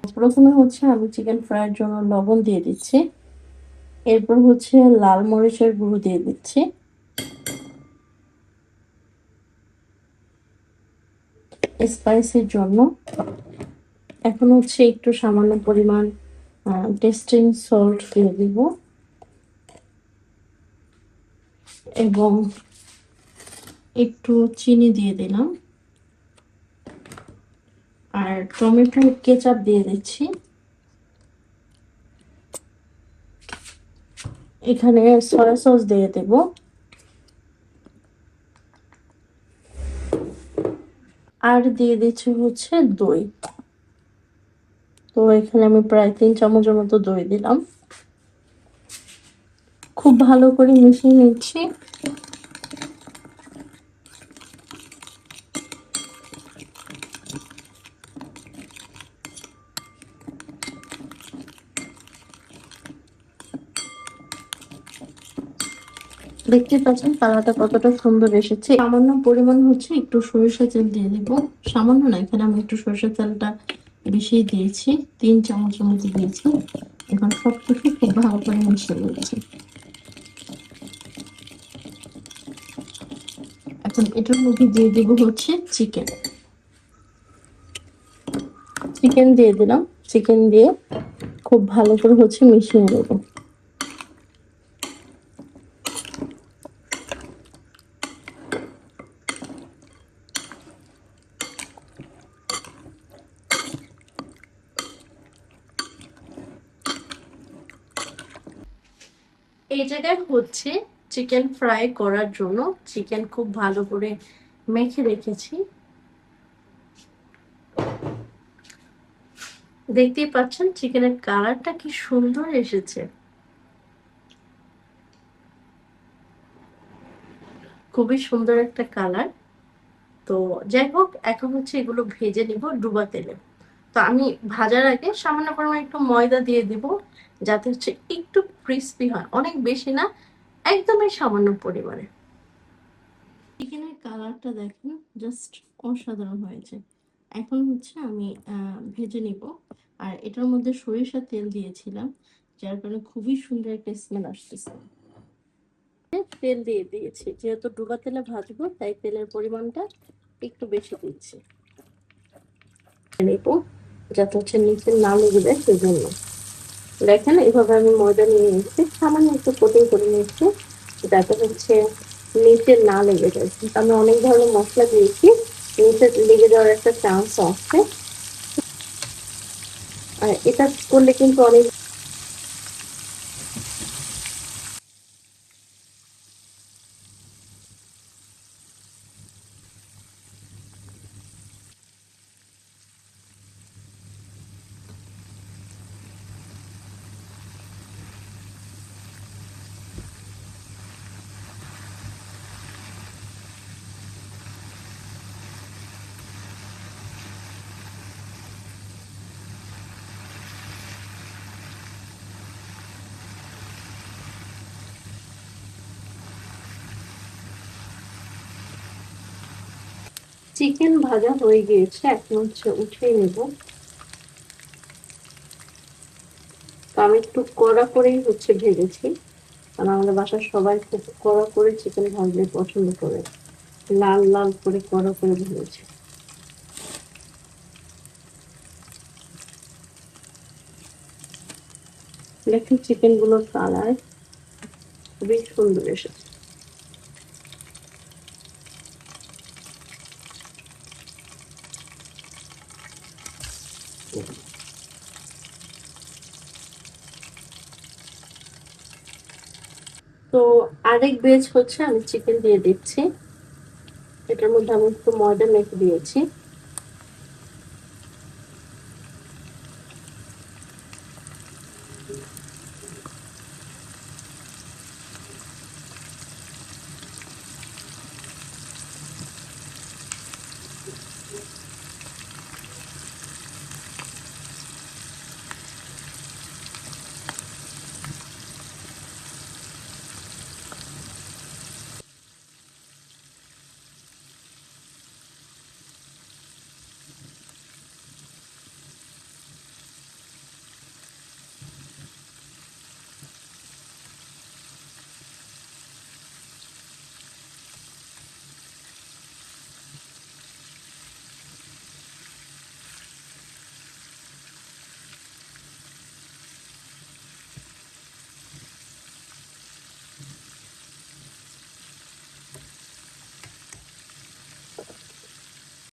প্রথমে হচ্ছে আমি চিকেন ফ্রাইয়ের জন্য লবণ দিয়ে দিচ্ছি। এরপর হচ্ছে লাল মরিচের গুঁড়ো দিয়ে দিচ্ছি। স্পাইসির জন্য এখন হচ্ছে একটু সামান্য পরিমাণ টেস্টিং সল্ট দিয়ে দিব এবং একটু চিনি দিয়ে দিলাম আর টমেটো কেচাপ দিয়ে দিচ্ছি। এখানে সয়া সস দিয়ে দেব আর দিয়ে দিচ্ছি হচ্ছে দই। তো এখানে আমি প্রায় 3 চামচের মতো দই দিলাম। খুব ভালো করে মিশিয়ে নিচ্ছি। দেখতে পাচ্ছেন কালারটা কতটা সুন্দর এসেছে। সামান্য পরিমাণ হচ্ছে একটু সরিষা তেল দিয়ে দিব। সামান্য না, এখানে আমি একটু সরিষা তেলটা বেশি দিয়েছি, 3 চামচের মতো দিয়েছি। এখন সবকিছু খুব ভালো করে মিশিয়ে নিচ্ছি। এখন এটার মধ্যে দিয়ে দিব হচ্ছে চিকেন। চিকেন দিয়ে দিলাম। চিকেন দিয়ে খুব ভালো করে হচ্ছে মিশিয়ে নেব। এই জায়গায় হচ্ছে চিকেন ফ্রাই করার জন্য চিকেন খুব ভালো করে মেখে রেখেছি। দেখতেই পাচ্ছেন চিকেনের কালারটা কি সুন্দর এসেছে, খুবই সুন্দর একটা কালার। তো যাই হোক, এখন হচ্ছে এগুলো ভেজে নিব ডুবা তেলে। তো আমি ভাজার আগে সামান্য পরিমাণ একটু ময়দা দিয়ে দিব, যাতে হচ্ছে একটু ক্রিস্পি হয়, অনেক বেশি না, একদমই সামান্য পরিমাণে। চিকেনের কালারটা দেখুন, জাস্ট অসাধারণ হয়েছে। এখন হচ্ছে আমি ভেজে নিব। আর এটার মধ্যে সরিষার তেল দিয়েছিলাম, যার কারণে খুবই সুন্দর একটা স্মেল আসতেছে। তেল দিয়ে দিয়েছি, যেহেতু ডুবা তেলে ভাজবো তাই তেলের পরিমাণটা একটু বেশি দিচ্ছি নেব, যাতে হচ্ছে নিচে না লেগে সেজন্য। দেখেন এইভাবে আমি ময়দা নিয়ে নিচ্ছি, সামান্য একটু কোটিং করে নিচ্ছি, যাতে হচ্ছে নিচে না লেগে যায়। কিন্তু আমি অনেক ধরনের মশলা দিয়েছি, নিচে লেগে যাওয়ার একটা চান্স আছে। আর এটা করলে কিন্তু অনেক চিকেন ভাজা হয়ে গিয়েছে, এখন হচ্ছে উঠিয়ে নেব। তো আমি একটু কড়া করেই হচ্ছে ভেজেছি, কারণ আমাদের বাসার সবাই খুব কড়া করে চিকেন ভাজলে পছন্দ করে, লাল লাল করে কড়া করে ভেজেছি। দেখুন চিকেন গুলোর কালার খুবই সুন্দর এসেছে। তো আরেক বেজ হচ্ছে আমি চিকেন দিয়ে দিচ্ছি। এটার মধ্যে আমি একটু ময়দা মেখে দিয়েছি।